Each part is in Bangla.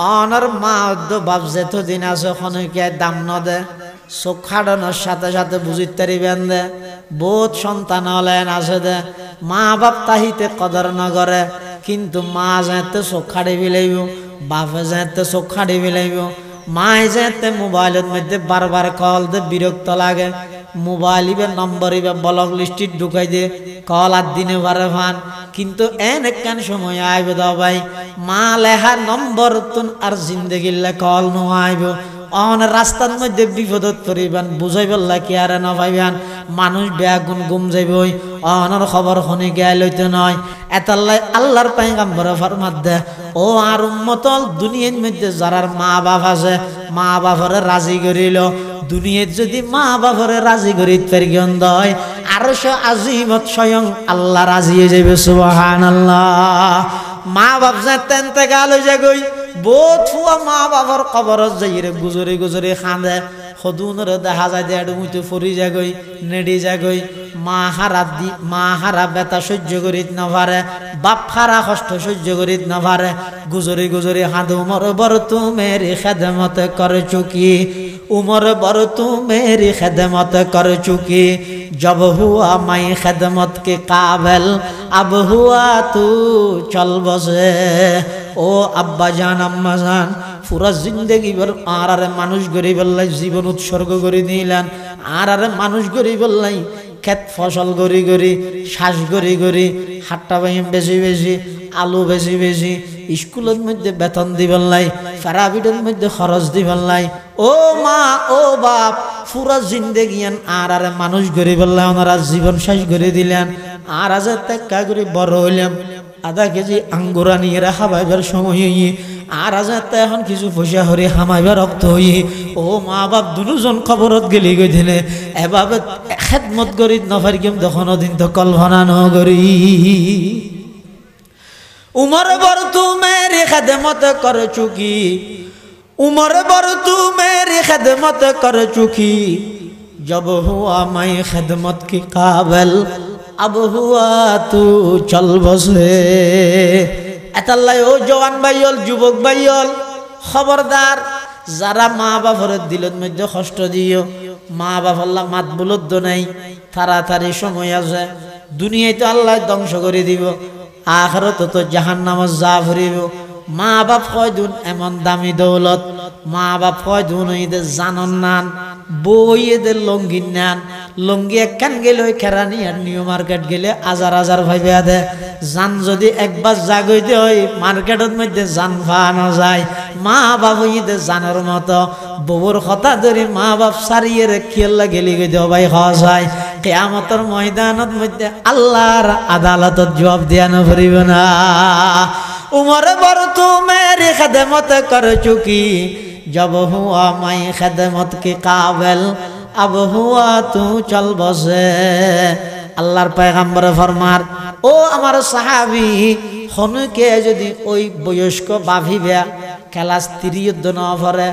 অনর মা বাপ যেতদিন আছে খনকে দাম নদে চোখ খাড়ানোর সাথে সাথে বুঝিতে পারিবেন দে বহুত সন্তান হলেন আছে দে মা বাপ তাহিতে কদর নগরে কিন্তু মা যেতে চোখ খাড়ি ফেলাইব বাপে যেতে চোখ খাড়ি ফেলাইব মায় যেতে মোবাইলের মধ্যে বারবার কল দে বিরক্ত লাগে মোবাইল ইবে নম্বর ইবে ব্লক লিস্টিত ঢুকাই দে কল আর দিনে বারে ফান কিন্তু এন একখান সময় আইব দাও ভাই মা লেহা নম্বর তুন আর জিন্দগিল্লা কল নো আইব অন রাস্তার মধ্যে বিপদত পড়িবেন বুঝাই বললা কি আর না পাইবেন মানুষ বেগুন গুম যাইবই অনর খবর শুনি গিয়া লইতে নয় এতাল্লাই আল্লাহর পয়গম্বর ফরমাত দে ও আর উম্মতল দুনিয়ার মধ্যে যারার মা বাপ আছে মা বাপরে রাজি করিল দুনিয়ার যদি মা বাপরে রাজি করিতে পারিগন দয় আরশ আজিমত স্বয়ং আল্লাহ রাজি হয়ে যাবে সুবহানাল্লাহ মা বাপ যেতেন তে গাল হয়ে যাগই বহুত ফুয়া মা বাবার কবরত যাইরে গুজরে গুজরে খাঁদে সদুনরে দেখা যায় যে এডু মুইতে ফরি যাগই নেডি যাগই মা হারা বেতা সহ্য করিত না পারে বাপ হারা কষ্ট সহ্য করিত না পারে গুজরে গুজরে হাঁদু উমর বড় তুমেরি খেদমত করে চুকি উমর বড় তুমেরি খেদমত করে চুকি जब हुआ मैं खदमत के काबिल अब हुआ तू चल बसे ओ अब्बा जान अम्मा जान পুরা জিন্দগি ভর আরারে মানুষ গরি বললাই জীবন উৎসর্গ করে দিলেন আরারে মানুষ গরি বললাই ক্ষেত ফসল গরি গরি শ্বাস গরি গরি হাট্টা বাইম বেশি বেশি আলু বেশি বেশি স্কুলের মধ্যে বেতন দিবেন লাই প্রাইভেটের মধ্যে খরচ দিবেন লাই ও মা ও বাপ পুরা জিন্দগিয়ান আরারে মানুষ গরি বললাই ওনারা জীবন শেষ করে দিলেন আর আজ টেক্কা করে বড় হইলাম আধা কেজি আঙ্গুরা নিয়ে রাখা ভাইবার সময় আর আজ এখন কিছু পয়সা হরে হামাইবার রক্ত হই ও মা বাপ দুজন খবরত গেলি গই দিলে এভাবে খেদমত করি নফার কেম তখন দিন তো কল্পনা নগরি উমর বড় তু মেরি খেদমত কর চুকি উমর বড় তু মেরি খেদমত কর চুকি जब हुआ मैं खिदमत की काबिल अब हुआ तू चल बसे এতাল্লাই ও জওয়ান ভাইয়ল যুবক ভাইয়ল খবরদার যারা মা বাপের দিলের মধ্যে কষ্ট দিও মা বাপল্লা মাত বুলদ্দ নাই তাড়াতাড়ি সময় আছে দুনিয়ায় তো আল্লাহ ধ্বংস করে দিব আখিরাত তো জাহান্নামে যা ভরিব মা বাপ কয়দিন এমন দামি দৌলত মা বাপ কয়দিন এদের জানন নান বই এদের লঙ্গি নান লঙ্গি একখান গেলে ওই খেরানি আর নিউ মার্কেট গেলে হাজার হাজার ভাইবে দে জান যদি একবার জাগইতে হয় মার্কেটের মধ্যে জান পাওয়া যায় মা বাপ এদের জানার মতো বউর কথা ধরে মা বাপ সারিয়ে খেলা গেলি গই দেও ভাই হওয়া যায় কিয়ামতের ময়দানের মধ্যে আল্লাহর আদালতত জবাব দেয়া না পারিব না उमर बर तू मेरी खदमत कर चुकी जब हुआ मैं खदमत के काबिल अब हुआ तू चल बसे আল্লাহর পয়গম্বর ফরমার ও আমার সাহাবী হনকে যদি ওই বয়স্ক বাভিবা ক্লাস 3 না পড়ে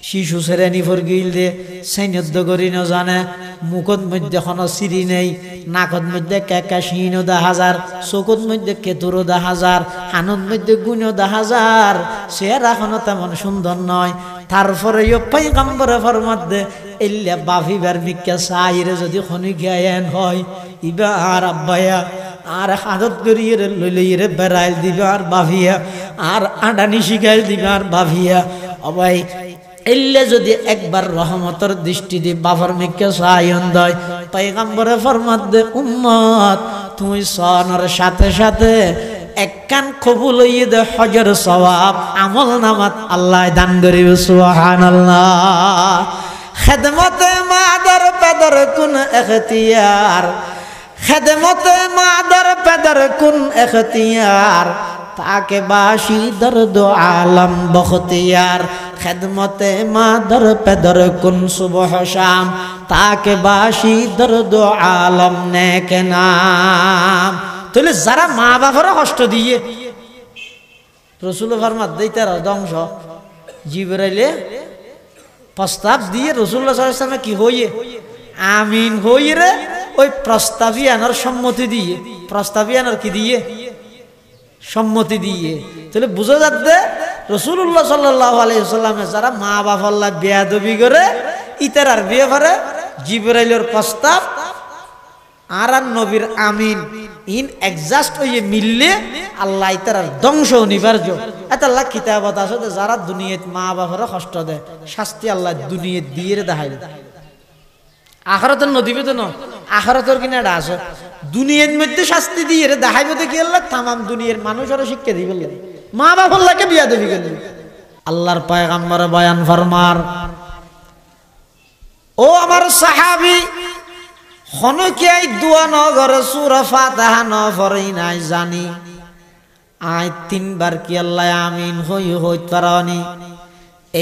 শিশু শ্রেণী ফরগিল দে সৈন্যদ্দ করি না জানে মুখত মধ্যে কোনো সিঁড়ি নেই নাকত মধ্যে কেকা শিনো 10,000 চোখত মধ্যে কেতুরো 10,000 হানত মধ্যে গুণো 10,000 চেহারা কোনো তেমন সুন্দর নয় তারপরে পয়গম্বরে ফরমাত দে ইল্লা বাভিবার মিক্কা সাইরে যদি খনি গায়েন হয় ইবা আর আব্বায়া আর হাদত করিয়ে লইলে বেড়াইল দিবা আর বাভিয়া আর আডানি শিখাইল দিবা আর বাভিয়া অবাই এলে যদি একবার রহমতের দৃষ্টি দি বাবার মিকে সায়ন দয় পয়গম্বরে ফরমাত দে উম্মত তুমি সনের সাথে সাথে একখান কবুল হইয়ে দে হজের সওয়াব আমল নামাত আল্লাহ দান করিবে সুবহানাল্লাহ খেদমতে মাদার পেদর কুন এখতিয়ার খেদমতে মাদার পেদর কুন এখতিয়ার তাকে বাসি দর্দ আলম বখতিয়ার খেদমতে মাদার পেদর কুন সুবহ শাম তাকে বাসি দর্দ আলম নেক নাম তাহলে যারা মা বাবার কষ্ট দিয়ে রসুল ফরমাত দেইতার ধ্বংস জিবরাইলে প্রস্তাব দিয়ে রাসূলুল্লাহ সাল্লাল্লাহু আলাইহি ওয়াসাল্লাম কি হইয়ে আমিন হইয়ে রে ওই প্রস্তাবিয়ানোর সম্মতি দিয়ে প্রস্তাবিয়ানোর কি দিয়ে সম্মতি দিয়ে তাহলে বুঝা যাচ্ছে রাসূলুল্লাহ সাল্লাল্লাহু আলাইহি ওয়াসাল্লামে যারা মা বাবার বেয়াদবি করে ইতার আর বিয়ে করে জিবরাইলের প্রস্তাব আর নবীর আমিন ইন এক্সাস্ট হয়ে মিললে আল্লাহ ইতার ধ্বংস অনিবার্য। এত আল্লাহ কিতাবত আছে যারা দুনিয়াত মা বাবার কষ্ট দেয় শাস্তি আল্লাহ দুনিয়াত দিয়ে দেখাই আখিরাতের নদীবে তো না আখিরাতের কিনা এটা আছে দুনিয়ার মধ্যে শাস্তি দিয়ে দেখাইবে তো কি আল্লাহ তাম দুনিয়ার মানুষের শিক্ষা দিবে মা বাবাকে বিয়া দেবি কেন আল্লাহর পয়গম্বর বয়ান ফরমার ও আমার সাহাবী হনকে দোয়া ন ঘরে সূরা ফাতিহা ন পড়ি নাই জানি আই তিনবার কি আল্লাহ আমিন হই পারানি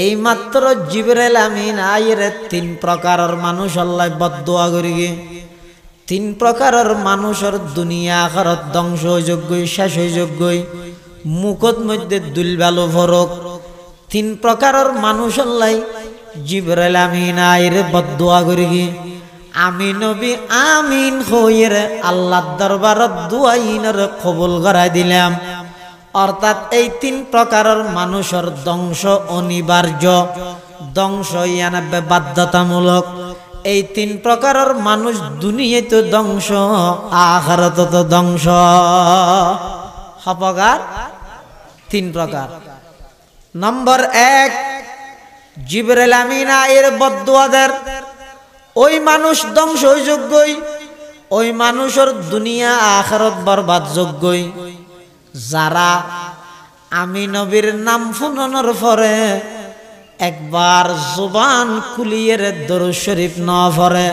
এই মাত্র জিবরাইল আমিন আইরে তিন প্রকারের মানুষ আল্লাহ বদদোয়া করিগে তিন প্রকারের মানুষের দুনিয়া আখিরাত ধ্বংস হইযোগ্যই শেষ হইযোগ্যই মুখত মধ্যে দুলবালো ফরক তিন প্রকারের মানুষ আল্লাহ জিবরাইল আমিন আইরে বদদোয়া করিগে আমি নবী আমিন হইরে আল্লাহর দরবারত দুআইনের কবুল করাই দিলাম। অর্থাৎ এই তিন প্রকারের মানুষের ধ্বংস অনিবার্য ধ্বংস ইয়ানাবে বাধ্যতামূলক এই তিন প্রকারের মানুষ দুনিয়াতে ধ্বংস আখিরাতে তো ধ্বংস হপগার তিন প্রকার। নম্বর 1 জিবরাইল আমিন এর বদদুয়াদের ওই মানুষ ধ্বংস হইযোগ্যই ওই মানুষের দুনিয়া আখিরাত বরবাদ যোগ্যই যারা আমি নবীর নাম শুনানোর পরে একবার জবান খুলিয়ে দরুদ শরীফ না পড়ে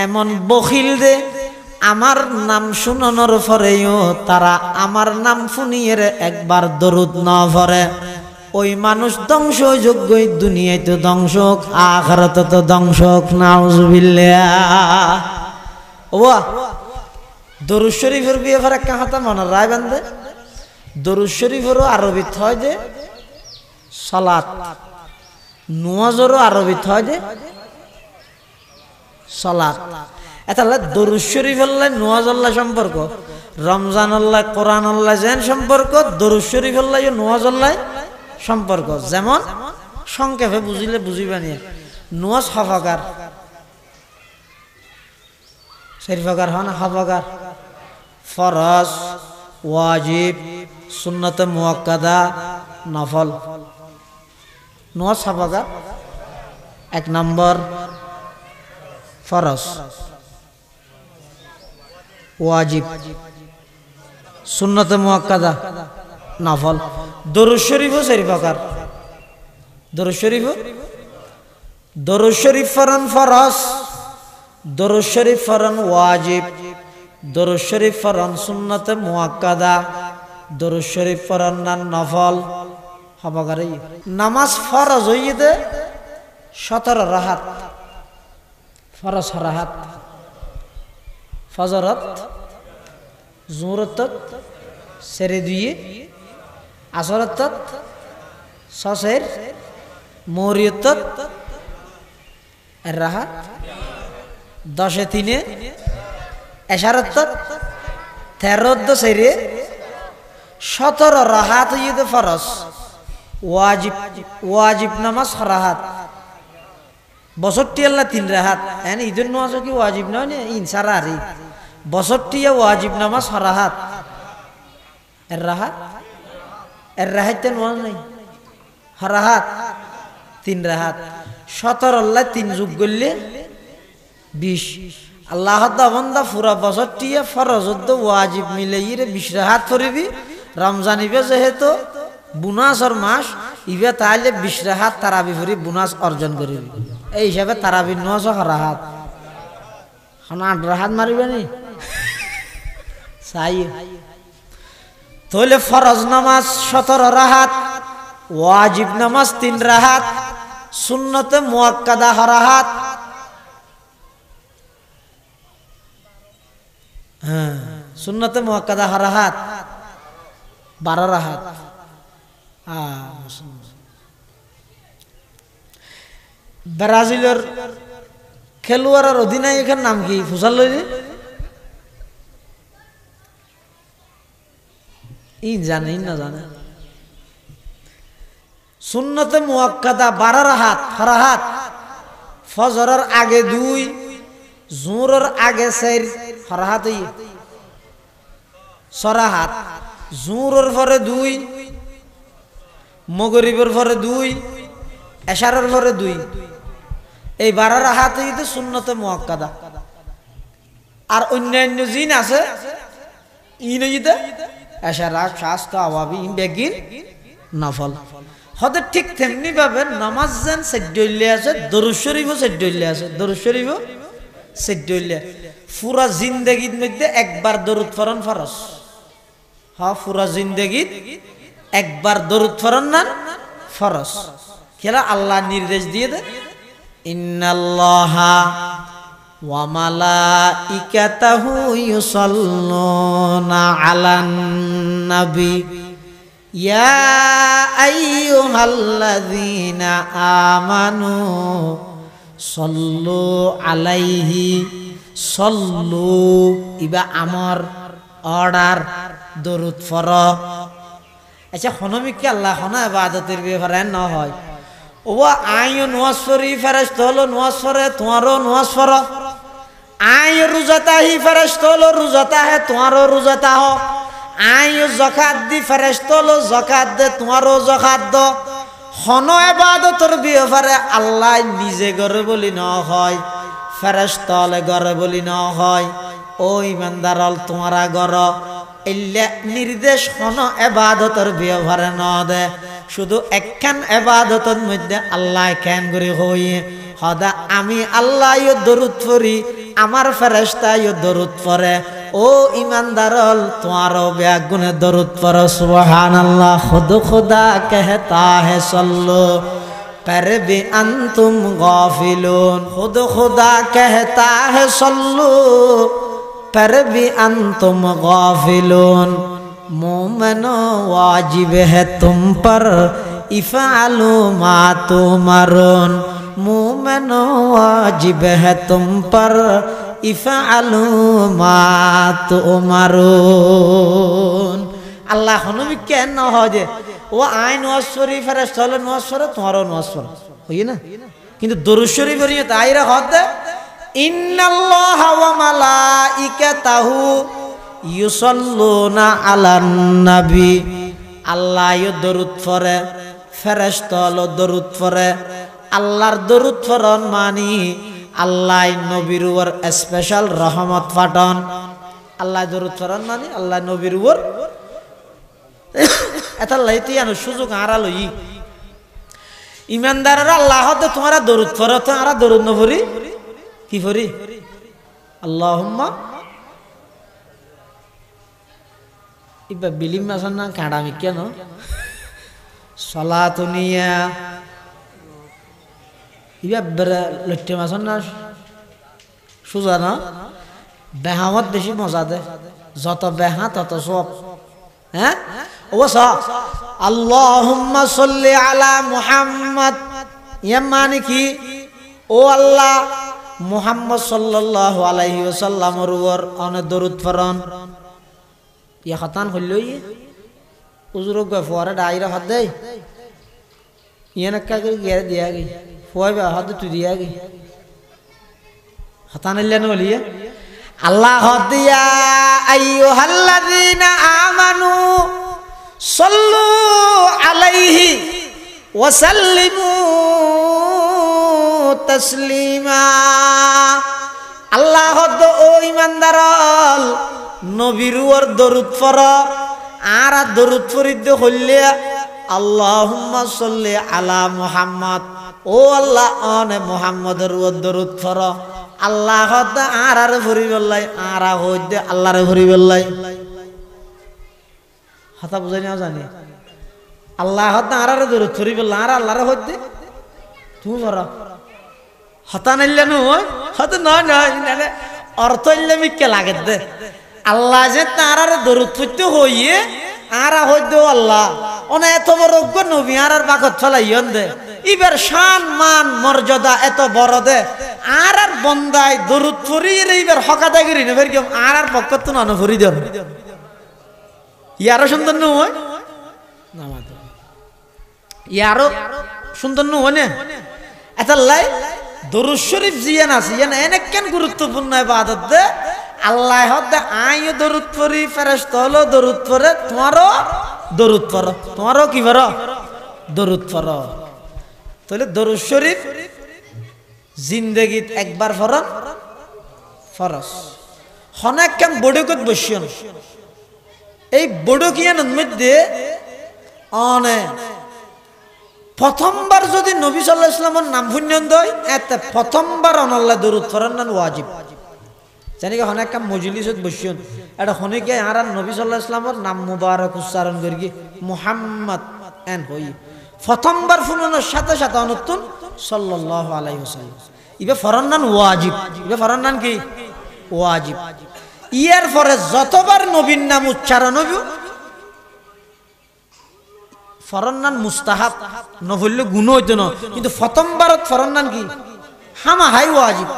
এমন বখিল দে আমার নাম শুনানোর পরেও তারা আমার নাম শুনিয়ে একবার দরুদ না পড়ে ওই মানুষ ধ্বংসযোগ্যই দুনিয়ায় তো ধ্বংস আখিরাতে তো ধ্বংস নাউজুবিল্লাহ। ওয়া দরুদ শরীফের ব্যাপারে একটা কথা মনে রায় বান্ধে দরুদ শরীফেরও আরবিত হয় যে সালাত নামাজেরও আরবিত হয় যে সালাত। এটা দরুদ শরীফের নামাজ আল্লাহ সম্পর্ক রমজান আল্লাহ কোরআন আল্লাহ যেন সম্পর্ক দরুদ শরীফের নামাজ আল্লাহ সম্পর্ক। যেমন সংক্ষেপে বুঝিলে বুঝিবা নিয়ে নামাজ হফাকার শরীফাকার হয় না হফাকার ফরজ ওয়াজিব সুন্নতে মুআক্কাদা নফল। নামাজ হফাকার 1 নম্বর ফরজ ওয়াজিব সুন্নতে মুআক্কাদা নফল। দরুদ শরীফও শরীফাকার দরুদ শরীফ ফরন ফরজ দরুদ শরীফ ফরন ওয়াজিব দরুদ শরীফ ফরন সুন্নতে মুআক্কাদা দরুদ শরীফ ফরন নফল হবাকারে। নামাজ ফরজ হইতে 17 রাকাত ফরজ রাকাত ফজরত জোহরত সেরে দুইয়ে আসরত সসের মরিয়ত রাহাত 10-3 এশারত 13 সেরে 17 রাহাত হইতে ফরজ ওয়াজিব নামাজ রাহাত 62 আল্লাহ 3 রাহাত এন ঈদের নামাজ কি ওয়াজিব নয় না ইনসারা আরে 62 ওয়াজিব নামাজ রাহাত এর রাহাতে নামাজ নাই রাহাত 3 রাহাত 17 আল্লাহ 3 যোগ করলে 20 আল্লাহ বান্দা পুরা 62 ফরজ ওয়াজিব মিলাইরে 20 রাহাত পড়বি রমজান ইবে যেহেতু বুনাসর মাস ইবে তাইলে 20 রাহাত তারাবি পড়ি বুনাস অর্জন করিবি এই হিসাবে তারাবি নামাজ রাহাত 8 রাহাত মারিবে নি চাই তাহলে ফরজ নামাজ 17 রাহাত ওয়াজিব নামাজ 3 রাহাত সুন্নতে মুআক্কাদা রাহাত সুন্নতে মুআক্কাদা রাহাত 12 রাহাত। ব্রাজিলের খেলোয়াড়ের অধিনায়কের নাম কি ফুসাল জানে না জানে সুন্নতে মুআক্কাদা 12 রাকাত ফরহাত ফজরের আগে 2 জোহরের আগে 4 ফরহাত সরাহাত জোহরের পরে 2 মাগরিবের পরে 2 এশারের পরে 2 এই 12 রাকাতই তো সুন্নতে মুআক্কাদা আর অন্যান্য জিন আছে ইনইতে এশারা শাস্তা আওয়াবি বেগিন নফল হতে ঠিক তেমনি ভাবে নামাজ যেন সেদ্দইলে আছে দরুদ শরীফও সেদ্দইলে আছে দরুদ শরীফও সেদ্দইলে পুরা জিন্দেগীর মধ্যে একবার দরুদ পড়ন ফরজ হ্যাঁ পুরা জিন্দেগীত একবার দরুদ পড়ন না ফরজ কেলা আল্লাহ নির্দেশ দিয়ে দে ইন্নাল্লাহা ওয়া মালাইকাতাহু ইউসাল্লুনা আলান নবী ইয়া আইয়ুহাল্লাযীনা আমানু সাল্লু আলাইহি সাল্লু ইবা আমর অর্ডার দরুদ পড়ো আচ্ছা হনমিকে আল্লাহ হনা ইবাদতের ব্যাপারে না হয় ও আইন নামাজ পড়ি ফেরেশতা হলো নামাজ পড়ে তোমারও নামাজ পড়ো আই রোজাতা হি ফেরেশতা হলো রোজাতা হে তোমারও রোজাতা হো আই যাকাত দি ফেরেশতা হলো যাকাত দে তোমারও যাকাত দো হন ইবাদতের ব্যাপারে আল্লাহ নিজে করে বলি না হয় ফেরেশতা হলে করে বলি না হয় ও ইমানদার হল তোমারা গর এল্লা নির্দেশ হন ইবাদতের ব্যাপারে না দে শুধু একখান ইবাদতের মধ্যে আল্লাহ কেন করে হই হদা আমি আল্লাহ দরুদ পড়ি আমার ফেরেশতা দরুদ পড়ে ও ইমানদার হল তোমারও বেগুনে দরুদ পড়ো সুবহানাল্লাহ খুদ খুদা कहता है सल्लो पर भी अंतुम गाफिलून खुद खुदा कहता है सल्लो पर भी अंतुम गाफिलून मोमनो वाजिब है तुम पर इफ़ालू मा तुमरून मोमनो वाजिब है तुम पर इफ़ालू मा तुमरून আল্লাহ হনবি কেন না হয় যে ও আইন ওয়াজ শরীফ ফেরেশতা হলো নামাজ পড়ে তোমারও নামাজ পড়ো হই না কিন্তু দরুদ শরীফ পড়িয়ে তাইরা হতে ইন্নাল্লাহা ওয়া মালাইকাতাহু ইউসাল্লুনা আলান নবী আল্লাহ দরুদ পড়ে ফেরেশতা হলো দরুদ পড়ে আল্লাহর দরুদ পড়ন মানি আল্লাহ নবীর উপর স্পেশাল রহমত পাঠান আল্লাহ দরুদ পড়ন মানি আল্লাহ নবীর উপর এটা লাইতে আনো সুযোগ হারালো ইমানদাররা আল্লাহ হতে তোমরা দরুদ পড়ো তো আমরা দরুদ ন পড়ি কি পড়ি আল্লাহুম্মা ইবা বিলিম মাসন না কাড়ামি কেন সালাতুনিয়া ইবা লট্টে মাসন না সুজা না বেহামত বেশি মজা দে যত বেহা তত সব হ্যাঁ ওসা আল্লাহুম্মা সাল্লি আলা মুহাম্মদ ইয়া মানে কি ও আল্লাহ মুহাম্মদ সাল্লাল্লাহু আলাইহি ওয়াসাল্লামের উপর অনেক দরুদ পড়ন ইয়া খাতান হইলই উজুর গফরে ডাইরা হাত দেই ইয়া নাকা করে গিয়ে দিয়া গই ফয়বা হাত তু দিয়া গই খাতান ইল্লান বলিয়া আল্লাহ দিয়া আইয়ুহাল্লাযীনা আমানু সাল্লু আলাইহি ওয়া সাল্লিমু তাসলিমা আল্লাহ ও ইমানদারল নবীর উপর দরুদ পড়ো আর দরুদ পড়িতে হইলে আল্লাহুম্মা সাল্লি আলা মুহাম্মদ ও আল্লাহ অনে মুহাম্মদের উপর দরুদ পড়ো আল্লাহ আর ভরি বললাই আর হইতে আল্লাহরে ভরি বললাই কথা বুঝাই না জানি আল্লাহ আর দরুদ পড়ি বললা আর আল্লাহরে হইতে তুমি ধরো হতা নাইলে নয় হয়তো নয় নয় অর্থ ইল্লে মিকে লাগে দে আল্লাহ যে তার দরুদ পড়তে হইয়ে আর হইতে আল্লাহ অনে এত বড় নবী আর বাকত ফেলাইন দে ইবার শান মান মর্যাদা এত বড় দে আর বন্দায় দরুদ পড়িয়ে এইবার হকাদাগিরি না ফের আর পক্ষ তো না ভরি দেন ইয়ারও সুন্দর নয় ইয়ারো সুন্দর নু হনে এতাল্লাই দরুদ শরীফ জিয়ান আছে ইয়ান অনেক কেন গুরুত্বপূর্ণ ইবাদত দে আল্লাহ হদে আইও দরুদ পড়ি ফেরেশতা হলো দরুদ পড়ে তোমারও দরুদ পড়ো তোমারও কি পড়ো দরুদ পড়ো তাহলে দরুদ শরীফ জিন্দেগীত একবার পড়ন ফরজ অনেক কেন বড়কত বসিয়ন এই বড়কিয়ানের মধ্যে অনেক প্রথমবার যদি নবী সাল্লাল্লাহু আলাইহি ওয়াসাল্লামের নাম শুনন দয় এতে প্রথমবার অনল্লাহ দরুদ পড়ার নাম ওয়াজিব জানি কি অনেক কাম মজলিসত বসিয়ন এটা হনিকে আর নবী সাল্লাল্লাহু আলাইহি ওয়াসাল্লামের নাম মুবারক উচ্চারণ করি মুহাম্মদ এন হই প্রথমবার শুনানোর সাথে সাথে অনতুন সাল্লাল্লাহু আলাইহি ওয়াসাল্লাম ইবে ফরন নাম ওয়াজিব ইবে ফরন নাম কি ওয়াজিব ইয়ার পরে যতবার নবীর নাম উচ্চারণ হইব ফরন্নান মুস্তাহাব নভল্য গুণ হইতো না কিন্তু প্রথমবারত ফরন্নান কি হামা হাই ওয়াজিব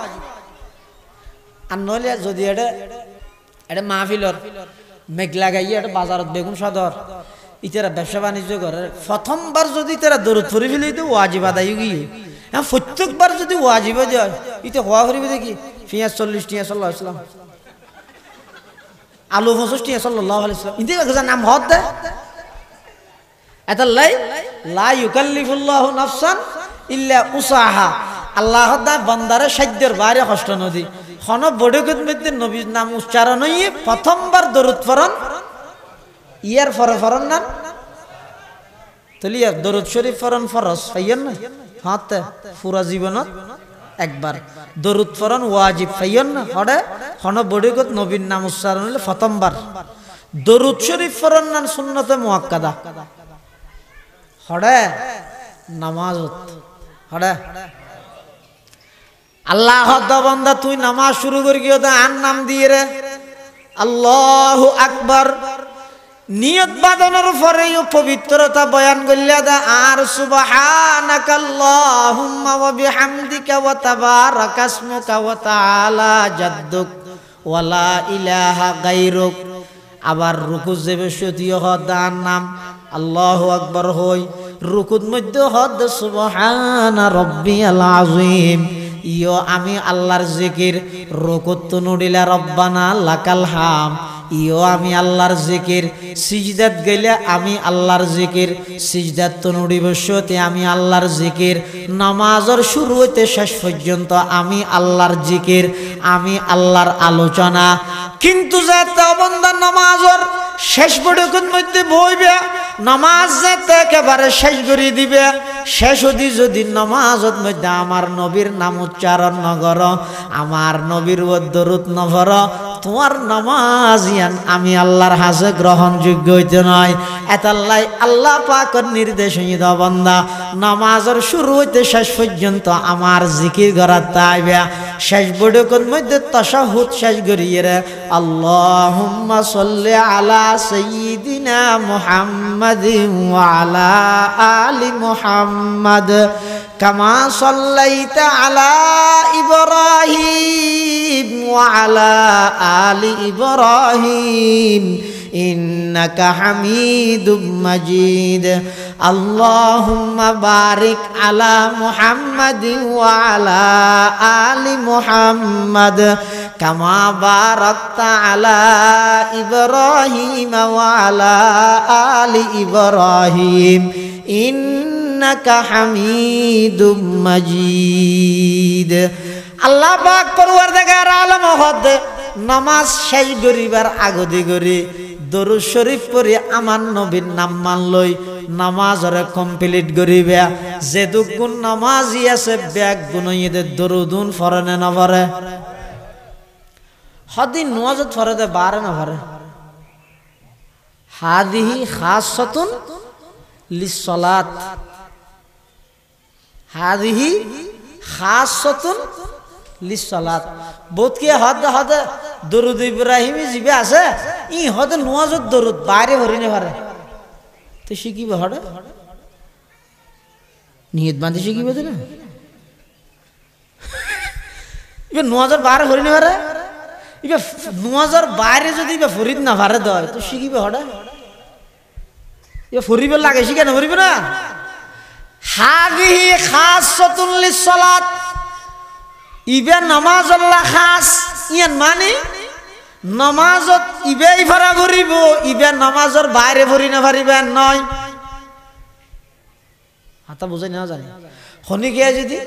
আর নইলে যদি এটা মাহফিলর মেঘ লাগাই এটা বাজারত বেগুন সদর ইতারা ব্যবসা বাণিজ্য করে প্রথমবার যদি তারা দরুদ পড়ি ফেলে তো ওয়াজিব আদায় গিয়ে হ্যাঁ প্রত্যেকবার যদি ওয়াজিব যায় ইতে হওয়া করিবে দেখি পেঁয়াজ 40 টিয়া সাল্লাল্লাহু আলাইহি ওয়াসাল্লাম আলু 65 টিয়া সাল্লাল্লাহু আলাইহি ওয়াসাল্লাম ইতে নাম হদ দে এতাল্লাই লা ইউকাল্লিফুল্লাহু নাফসান ইল্লা উসাহা আল্লাহ দা বান্দারে সাধ্যের বাইরে কষ্ট নদি খন বড়কত মধ্যে নবীর নাম উচ্চারণ হইয়ে প্রথমবার দরুদ পড়ন ইয়ার পরে পড়ন না তলিয়া দরুদ শরীফ পড়ন ফরজ পাইয়েন না হাতে পুরা জীবনত একবার দরুদ পড়ন ওয়াজিব পাইয়েন না হড়ে খন বড়কত নবীর নাম উচ্চারণ হইলে প্রথমবার দরুদ শরীফ পড়ন না সুন্নতে মুআক্কাদা হড়ে নামাজত হড়ে আল্লাহ বান্দা তুই নামাজ শুরু করি গিয়ে আন নাম দিয়ে রে আল্লাহু আকবার নিয়ত বাঁধানোর পরেই পবিত্রতা বয়ান করলে দা আর সুবহানাকাল্লাহুম্মা ওয়া বিহামদিকা ওয়া তাবারাকা ইসমুকা ওয়া তাআলা জাদ্দুক ওয়া লা ইলাহা গায়রুক আবার রুকু যাবে সতীয় হদার নাম আল্লাহু আকবার হই রুকুর মধ্যে হদ সুবহানা রাব্বিয়াল আযীম ইয়ো আমি আল্লাহর জিকির রুকুত তো নুডিলা রব্বানা লাকাল হাম ইয়ো আমি আল্লাহর জিকির সিজদাত গেলে আমি আল্লাহর জিকির সিজদাত তো নুডিবসতে আমি আল্লাহর জিকির নামাজের শুরু হইতে শেষ পর্যন্ত আমি আল্লাহর জিকির আমি আল্লাহর আলোচনা কিন্তু যাতে বান্দা নামাজের শেষ বড়কত মধ্যে বইবে নামাজ যাতে একেবারে শেষ করে দিবে শেষ হদি যদি নামাজত মধ্যে আমার নবীর নাম উচ্চারণ নগর আমার নবীর দরুদ নভর তোমার নামাজ ইয়ান আমি আল্লাহর হাজে গ্রহণযোগ্য হইতে নয় এতাল্লাই আল্লাহ পাকের নির্দেশ হইদ বান্দা নামাজের শুরু হইতে শেষ পর্যন্ত আমার জিকির করার তাইবে শেষ বড়কত মধ্যে তাশাহুদ শেষ করিয়ে রে আল্লাহুম্মা সাল্লি আলা সাইয়্যিদিনা মুহাম্মাদিন ওয়া আলা আলি মুহাম্মাদ কামা সাল্লাইতা আলা ইব্রাহিম ওয়া আলা আলি ইব্রাহিম ইন্নাকা হামিদুম মাজিদ আল্লাহুম্মা বারিক আলা মুহাম্মাদিন ওয়া আলা আলি মুহাম্মাদ কামা বারাকতা আলা ইব্রাহিম ওয়া আলা আলি ইব্রাহিম ইন্নাকা হামিদুম মাজিদ আল্লাহ পাক পরওয়ারদিগার আলম হদ নামাজ শেষ করিবার আগদি করে দরুদ শরীফ পড়ে আমার নবীর নাম মানলই নামাজরে কমপ্লিট করিবে যে দুগুণ নামাজি আছে ব্যাগ গুণইদের দরুদুন ফরনে না ভরে হদিন নামাজত ফরে দে বারে না ভরে হাদিহি খাসাতুন লিসসালাত হাদিহি খাসাতুন লিসসালাত বোধকে হদ হদ দরুদ ইব্রাহিমি জিবে আছে ই হদ নামাজত দরুদ বাইরে ভরিনে পারে তো শিখিবে হড়ে নিয়ত বাঁধি শিখিবে তো না এবার নামাজের বাইরে ভরিনে পারে এবার নামাজের বাইরে যদি এবার ফরিদ না পারে দয় তো শিখিবে হড়ে এবার ফরিবে লাগে শিখে না ফরিবে না হাযিহি খাসসাতুন লিস-সালাত ইবে নামাজ আল্লাহ খাস ইয়ান মানে নামাজত ইবেই ভরা ভরিব ইবে নামাজের বাইরে ভরি না ভরিবেন নয় হাতা বুঝাই না জানি হনি গিয়া যদি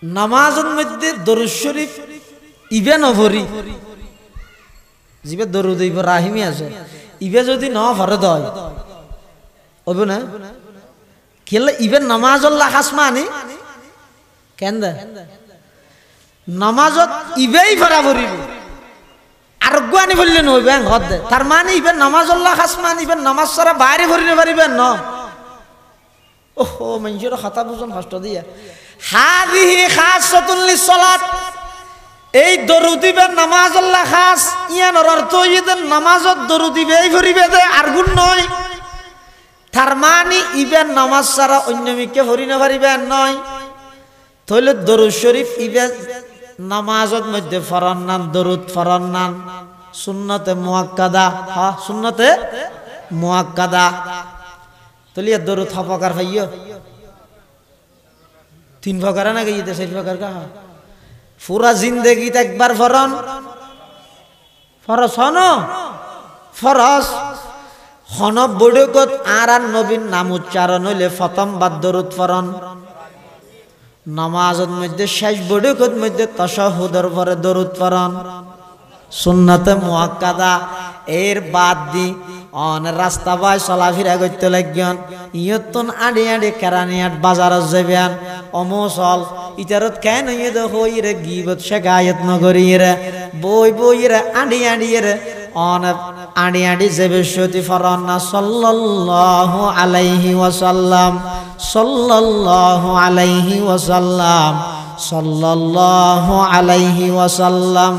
নামাজের মধ্যে দরুদ শরীফ ইবে ন ভরি জিবে দরুদ ইব্রাহিমী আছে ইবে যদি ন ভরে দয় হবে না কেলে ইবে নামাজ আল্লাহ খাস মানে কেন দে নামাজত ইবেই ভরা ভরিব আর গুয়ানি বললেন ওই ব্যাং হদ দে তার মানে ইবে নামাজ আল্লাহ খাস মানে ইবে নামাজ সারা বাইরে ভরিনে পারিবেন ন ওহো মানুষের খাতা বুঝুন কষ্ট দিয়া হাযিহি খাসসাতুন লিস-সালাত এই দরুদ ইবে নামাজ আল্লাহ খাস ইয়ান অর্থ ইবে নামাজত দরুদ ইবেই ভরিবে দে আর গুণ নয় তার মানে ইবে নামাজ সারা অন্য মিকে ভরিনে পারিবেন নয় তাহলে দরুদ শরীফ ইবে নামাজত মধ্যে ফরন্নান দরুদ ফরন্নান সুন্নতে মুআক্কাদা হ্যাঁ সুন্নতে মুআক্কাদা তাহলে দরুদ হফকার ভাইও তিন প্রকার না গিয়ে চার প্রকার কা পুরা জিন্দেগিতে একবার ফরন ফরজ হন ফরজ হন বড়কত আর নবীন নাম উচ্চারণ হইলে প্রথম বার দরুদ ফরন নামাজের মধ্যে শেষ বড়কত মধ্যে তাশাহুদের পরে দরুদ পড়ন সুন্নতে মুআক্কাদা এর বাদ দি অন রাস্তা বাই চলাফেরা করতে লাগবেন ইয়তন আড়ে আড়ে কেরানিয়াট বাজারত যাবেন অমসল ইতারত কেন ইয়ে দেখো ইরে গিবত শেখায়ত নগরী রে বই বই রে আড়ে আড়ে রে অন আড়ে আড়ে যাবে সতি ফরনা সাল্লাল্লাহু আলাইহি ওয়াসাল্লাম সাল্লাল্লাহু আলাইহি ওয়াসাল্লাম সাল্লাল্লাহু আলাইহি ওয়াসাল্লাম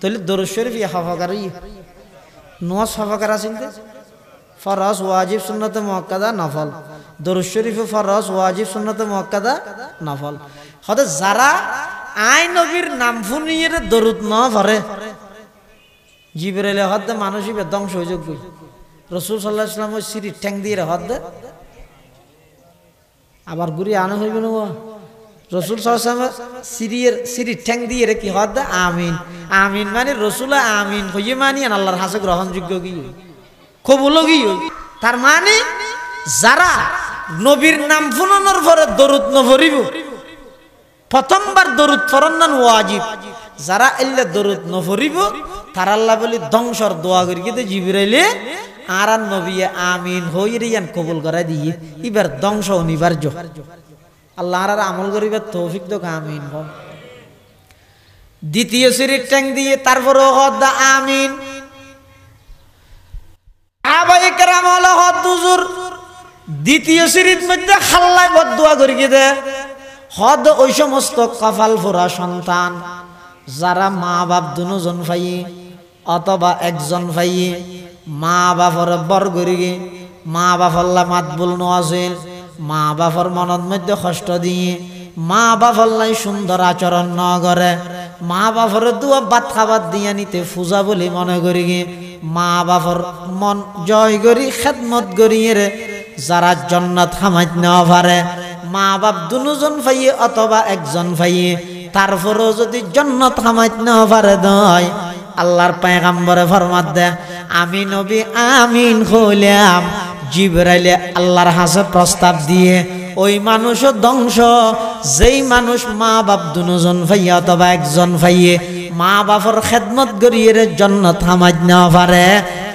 তাহলে দরুদ শরীফ ইয়া হফকারি নওয়াজ হফকার আছেনতে ফরজ ওয়াজিব সুন্নাতে মুআক্কাদা নফল দরুদ শরীফ ফরজ ওয়াজিব সুন্নাতে মুআক্কাদা নফল হতে যারা আই নবীর নাম শুনিয়ে দরুদ ন পড়ে জিবরাইল হতে মানুষই ধ্বংস হয়ে যাবে রাসূল সাল্লাল্লাহু আলাইহি ওয়াসাল্লাম সিরি ঠ্যাং দিয়ে হতে আবার ঘুরি আনা হইবে না রসুল সিরি ঠ্যাং দিয়ে কি হদ আমিন আমিন মানে রসুল আমিন হইয়ে মানি আল্লাহর হাসে গ্রহণযোগ্য কি কবুল কি তার মানে যারা নবীর নাম ফুনানোর পরে দরুদ ন পড়িব প্রথমবার দরুদ ফরন্নান ওয়াজিব যারা এল্লে দরুদ ন পড়িব তার আল্লাহ বলি ধ্বংসর দোয়া করি কিন্তু জিবরাইলে আর নবী আমিন হইরে ইয়ান কবুল করা দিয়ে এবার ধ্বংস অনিবার্য আল্লাহ আর আমল করিবার তৌফিক তো আমিন দ্বিতীয় সিরির ট্যাং দিয়ে তারপর হদ আমিন আবাই কেরাম হল হদ হুজুর দ্বিতীয় সিরির মধ্যে খাল্লায় বদদুয়া করি দে হদ ওই সমস্ত কপাল ফোরা সন্তান যারা মা বাপ দুজন ভাই অথবা একজন ভাই মা বাপর বর করি মা বাপল্লা মাত বল নওয়াজেল মা বাপর মনের মধ্যে কষ্ট দিয়ে মা বাপল্লাই সুন্দর আচরণ ন করে মা বাপর দুয়া ভাত খাবার দিয়ে নিতে পূজা বলে মনে করি মা বাপর মন জয় করি খেদমত করি রে যারা জান্নাত হামাইত নেওয়া পারে মা বাপ দুজন ভাইয়ে অথবা একজন ভাইয়ে তারপরেও যদি জান্নাত হামাইত নেওয়া পারে দয় আল্লাহর পয়গম্বরে ফরমাত দে আমি নবী আমিন হইলাম জিবরাইলে আল্লাহর হাসে প্রস্তাব দিয়ে ওই মানুষ ধ্বংস যেই মানুষ মা বাপ দুজন ভাইয়া অথবা একজন ভাইয়ে মা বাপর খেদমত করিয়ে জান্নাত হামাইত নেওয়া পারে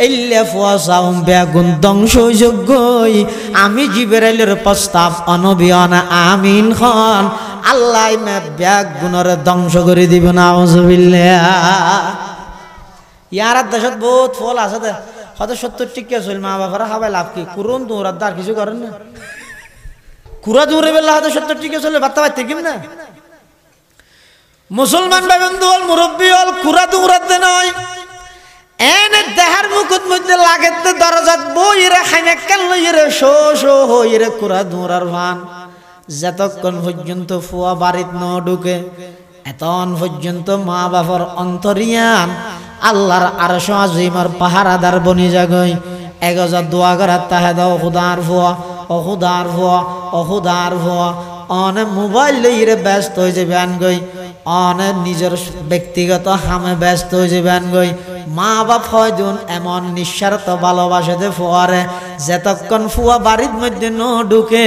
এল্লে ফুয়াসাউম বেগুন ধ্বংস যোগ্যই আমি জিবরাইলের প্রস্তাব অনবিয়না আমিন খন আল্লাহ মে বেগুনের ধ্বংস করে দিব না আউযুবিল্লাহ ইয়ার দেশত বহুত ফল আছে দে হয়তো 70 টিকা চল মা বাবারা খাবাই লাভ কি কুরুন তোরা দার কিছু করেন না কুরা দূরে বেলা হয়তো 70 টিকা চলে বাত্তা পাইতে কিম না মুসলমান ভাই বন্ধু হল মুরব্বী হল কুরা দৌড়াতে নয় এনে দেহার মুকুট মধ্যে লাগেতে দরজাত বইরে খাইনে কেন লইরে শো শো হইরে কুরা দৌড়ার ভান যতক্ষণ পর্যন্ত ফুয়া বাড়িত ন ঢুকে এতন পর্যন্ত মা বাবার অন্তরিয়ান আল্লাহর আরশ আজিমের পাহারাদার বনি জাগই এগজা দোয়া করার তাহে দাও খুদার ফুয়া ও খুদার ফুয়া ও খুদার ফুয়া অনে মোবাইল লইরে ব্যস্ত হয়ে যাবে আনগই অনে নিজের ব্যক্তিগত হামে ব্যস্ত হয়ে যাবে আনগই মা বাপ হয়জন এমন নিঃস্বার্থ ভালোবাসাতে ফুয়ারে যতক্ষণ ফুয়া বাড়ির মধ্যে ন ঢুকে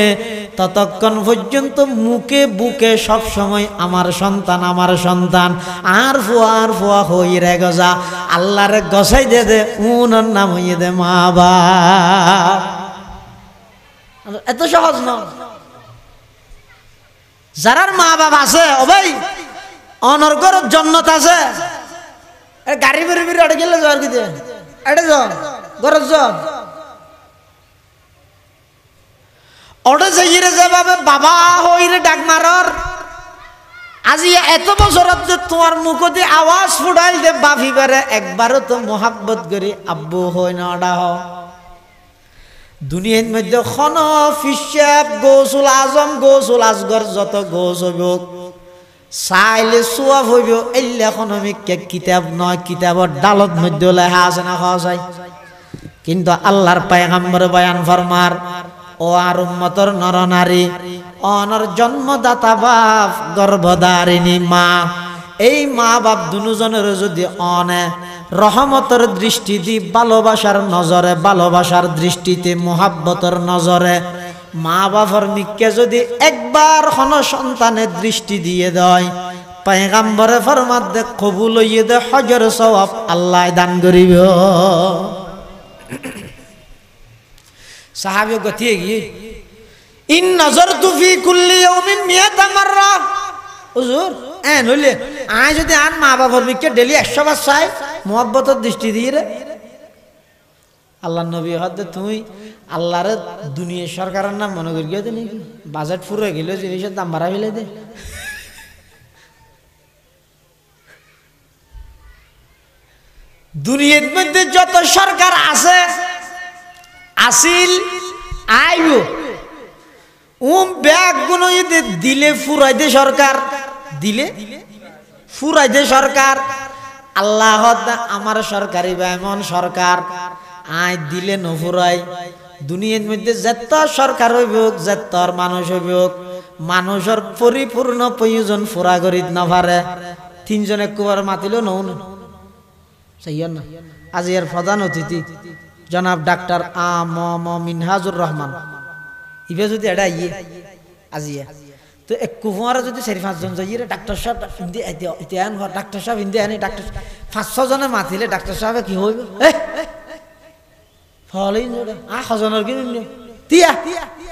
ততক্ষণ পর্যন্ত মুখে বুকে সব সময় আমার সন্তান আর ফুয়া হই রে গজা আল্লাহরে গসাই দে দে উনার নাম হইয়ে দে মা বাপ এত সহজ না যারার মা বাপ আছে ও ভাই অনর্গর জন্নত আছে গাড়ি বেরি বেরি আড়ে গেলে যাওয়ার কি দে আড়ে যাও গরজ যাও ওটা যাইরে যাবে বাবা হইরে ডাক মারর আজি এত বছর তোমার মুখতে আওয়াজ ফুটাই দে বাফি বেড়ে একবারও তো মোহাব্বত করি আব্বু হই না ওটা হ দুনিয়ার মধ্যে খন ফিসাব গৌসুল আজম গৌসুল আসগর যত গোস হইব চাইলে সোয়াব হইব এলে এখনমিক কিতাব নয় কিতাবর ডালত মধ্যে লেখা আছে না খাওয়া যায় কিন্তু আল্লাহর পয়গম্বর বয়ান ফরমার ও আর উম্মতর নরনারী অনর জন্মদাতা বাপ গর্ভধারিণী মা এই মা বাপ দুজনের যদি অনে রহমতের দৃষ্টি দি ভালোবাসার নজরে ভালোবাসার দৃষ্টিতে মোহাব্বতের নজরে মা বাবার মিককে যদি একবার হন সন্তানের দৃষ্টি দিয়ে দেয় পয়গম্বরে ফরমাত দে কবুল হইয়ে দে হজর সওয়াব আল্লাহ দান করিব সাহাবী গতিয়ে গিয়ে ইন নজরতু ফি কুল্লি ইয়াউমিন মিয়াতা মাররা হুজুর নইলে আয় যদি আন মা বাবার মিককে ডেলি 100 বার চাই মোহাব্বতের দৃষ্টি দিয়ে রে আল্লাহ নবী হদে তুমি আল্লাহর দুনিয়া সরকারের নাম মনে করি গিয়ে নাকি বাজেট ফুরে গেল জিনিসের দাম বাড়া ফেলে দে দুনিয়ার মধ্যে যত সরকার আছে আসিল আইব ব্যাগ গুলো দিলে ফুরাই দে সরকার দিলে ফুরাই দে সরকার আল্লাহ আমার সরকারি বা এমন সরকার আয় দিলে নফুরাই দুনিয়ার মধ্যে যত সরকার হইব যত মানুষ হইব মানুষের পরিপূর্ণ প্রয়োজন ফুরা করিত না পারে তিনজন একবার মাতিল নৌ না আজি এর প্রধান অতিথি জনাব ডাক্তার আ ম মিনহাজুর রহমান ইবে যদি এটা ইয়ে আজিয়া তো এক কুফুয়ারা যদি 4-5 জন যাই রে ডাক্তার সাহেব হিন্দি ইতিহান ডাক্তার সাহেব হিন্দি আনি ডাক্তার 5-6 জনে মাতিলে ডাক্তার সাহেব কি হইব ফলেই আ হজনের কি তিয়া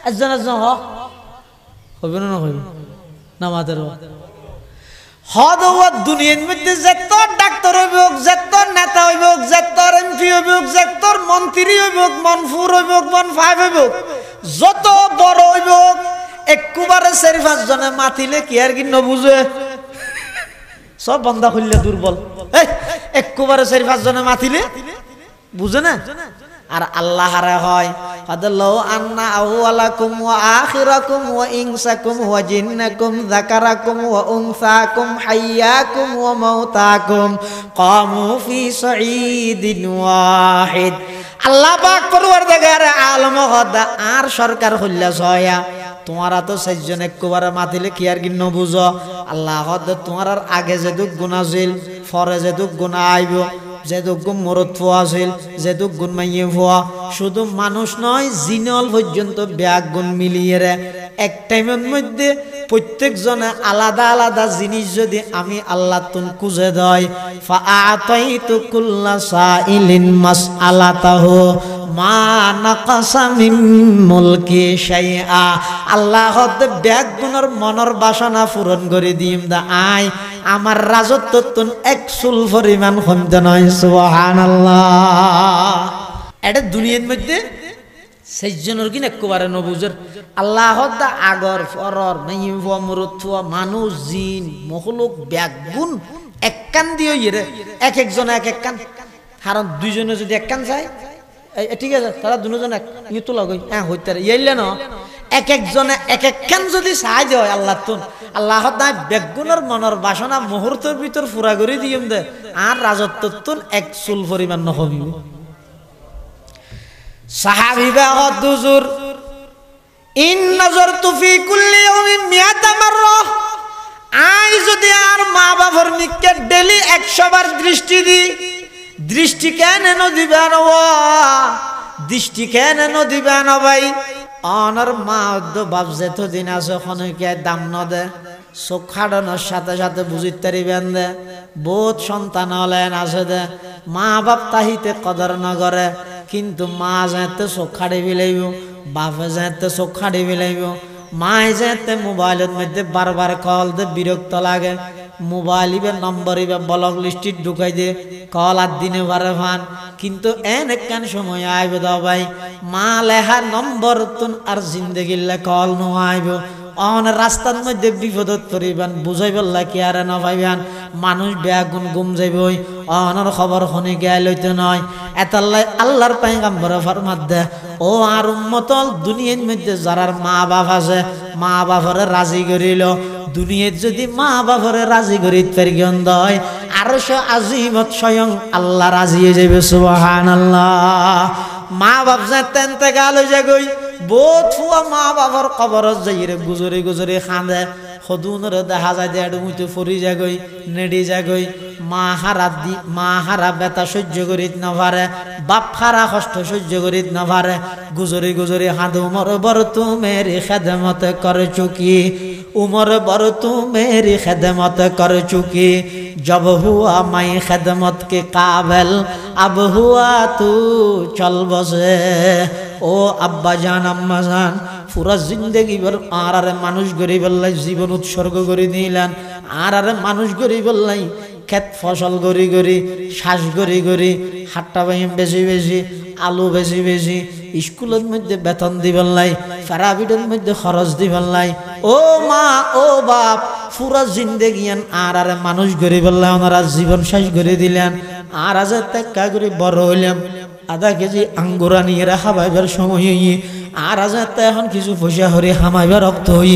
একজন হ হইব না হইব না মাতের হদ দুনিয়ার মধ্যে যত ডাক্তার হইব যত নেতা হইব যত এমপি হইব যত মন্ত্রী হইব মনফুর হইব মনফাইব হইব যত বড় হইব একবারে 4-5 জনে মাতিলে কি আর কি নবুঝে সব বন্ধা খুললে দুর্বল একবারে 4-5 জনে মাতিলে বুঝে না আর আল্লাহরে হয় আদাল্লাহু আন্না আউওয়ালাকুম ওয়া আখিরাকুম ওয়া ইনসাকুম ওয়া জিন্নাকুম যাকারাকুম ওয়া উনসাকুম হাইয়াকুম ওয়া মাউতাকুম কামু ফি সাঈদিন ওয়াহিদ আল্লাহ পাক পরওয়ারদিগার আলম হদা আর সরকার হইলা ছয়া তোমারা তো 4 জন একবারে মাতিলে কি আর কি নবুঝো আল্লাহ হদা তোমার আগে যেদুক গুনাহ ছিল পরে যেদুক গুনাহ আইব যেদুক গুণ মরদ ফোয়া ছিল যেদুক গুণ মাইয়ে ফোয়া শুধু মানুষ নয় জিনল পর্যন্ত ব্যাগ গুণ মিলিয়ে রে এক টাইমের মধ্যে প্রত্যেক জনে আলাদা আলাদা জিনিস যদি আমি আল্লাহ তুন খুঁজে দেয় ফাআতাইতু কুল্লা সাইলিন মাসআলাতাহু মা নাকাসা মিন মুলকি শাইআ আল্লাহ হতে ব্যাগ গুণর মনের বাসনা পূরণ করে দিম দা আয় আমার রাজত্ব তুন এক চুল পরিমাণ কমতে নয় সুবহানাল্লাহ এটা দুনিয়ার মধ্যে 6 জনের কিনা একবারে নবুজের আল্লাহ দা আগর ফরর মাইম ফ মুরত মানুষ জিন মখলুক ব্যাগ গুণ এক কান দিও ইরে এক এক জন এক এক কান কারণ 2 জনে যদি এক কান যায় ঠিক আছে তারা দুজন এক ইতো লাগই হইতে ইইলে না এক এক জনে এক এক কান যদি সাহায্য হয় আল্লাহ তুন আল্লাহ দা বেগুনের মনের বাসনা মুহূর্তের ভিতর পুরা করে দিম দে আর রাজত্ব তুন এক চুল পরিমাণ নহবিব সাহাবী বাগত হুজুর ইন নাযারতু ফি কুল্লি ইয়াউমিন মিয়াতা মাররা আই যদি আর মা বাবার নিকে ডেলি 100 বার দৃষ্টি দি দৃষ্টি কেন দিবেন দৃষ্টি কেন দিবেন ভাই অনর মা বাপ যেতদিন আছে খনকে দাম ন দে চোখ খাড়ানোর সাথে সাথে বুঝিতে পারিবেন দে বহুত সন্তান হলেন আছে দে মা বাপ তাহিতে কদর ন করে কিন্তু মা যেতে চোখ খাড়ি বিলাইব বাপে যেতে চোখ খাড়ি বিলাইব মায় যেতে মোবাইলের মধ্যে বারবার কল দে বিরক্ত লাগে মোবাইল ইবে নম্বর ইবে ব্লক লিস্টিত ঢুকাই দে কল আর দিনে বারে ফান কিন্তু এন একখান সময় আইবে দাও ভাই মা লেহা নম্বর তুন আর জিন্দগিল্লা কল নো আইব অন রাস্তার মধ্যে বিপদত পড়িবেন বুঝাই বললা কি আর না ভাইবেন মানুষ বেগুন গুম যাইবই অনর খবর শুনি গিয়া লইতে নয় এতাল্লাই আল্লাহর পয়গম্বর ফরমাত দে ও আর উম্মতল দুনিয়ার মধ্যে যারার মা বাপ আছে মা বাপরে রাজি করিল দুনিয়ার যদি মা বাপরে রাজি করিত পারিগন দয় আরশ আজিমত স্বয়ং আল্লাহ রাজি হয়ে যাবে সুবহানাল্লাহ মা বাপ যেতেন তে গাল হয়ে যাগই বহুত ফুয়া মা বাবার কবরত যাইরে গুজরে গুজরে খাঁদে সদুনরে দেখা যায় দেড় মুইতে ফরি যাগই নেড়ি যাগই মা হারা বেতা সহ্য করিত না পারে বাপ হারা কষ্ট সহ্য করিত না পারে গুজরে গুজরে হাঁদ উমর বর তু মেরি খেদমত কর চুকি উমর বর তু মেরি খেদমত কর চুকি जब हुआ मैं खदमत के काबिल अब हुआ तू चल बसे ओ अब्बा जान अम्मा जान পুরা জিন্দগি ভর আর মানুষ গরিব আল্লাহ জীবন উৎসর্গ করে দিলেন আর মানুষ গরিব আল্লাহ ক্ষেত ফসল গড়ি গড়ি শ্বাস গড়ি গড়ি হাট্টা বাইম বেশি বেশি আলু বেশি বেশি স্কুলের মধ্যে বেতন দিবেন লাই প্রাইভেটের মধ্যে খরচ দিবেন লাই ও মা ও বাপ পুরা জিন্দগিয়ান আর মানুষ গরিব আল্লাহ ওনারা জীবন শেষ করে দিলেন আর আজ টেক্কা করে বড় হইলাম আধা কেজি আঙ্গুরা নিয়ে খাবাইবার সময় আর আজ এখন কিছু পয়সা হরে হামাইবার রক্ত হই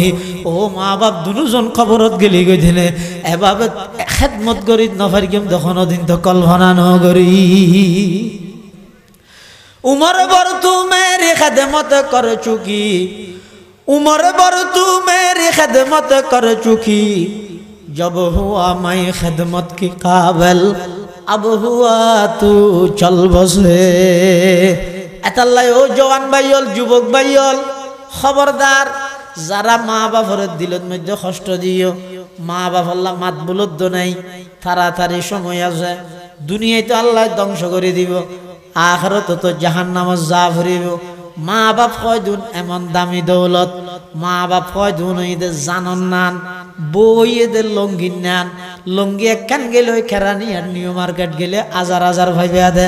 ও মা বাপ দুজন খবরত গেলি গই দিলে এভাবে খেদমত করি নফারি কেম তখন দিন তো কল্পনা নগরি উমর বর তু মেরি খেদমত কর চুকি উমর বর তু মেরি খেদমত কর চুকি जब हुआ मैं खिदमत की काबिल अब हुआ तू चल बसे এতাল্লাই ও জওয়ান ভাইয়ল যুবক ভাইয়ল খবরদার যারা মা বাপের দিলের মধ্যে কষ্ট দিও মা বাপ আল্লাহ মাত বুলদ্দ নাই তাড়াতাড়ি সময় আছে দুনিয়ায় তো আল্লাহ ধ্বংস করে দিব আখিরাতে তো জাহান্নামে যা ভরিব মা বাপ কয়দিন এমন দামি দৌলত মা বাপ কয়দিন এদের জানন নান বই এদের লঙ্গি নান লঙ্গি একখান গেলে ওই খেরানি আর নিউ মার্কেট গেলে হাজার হাজার ভাইবে দে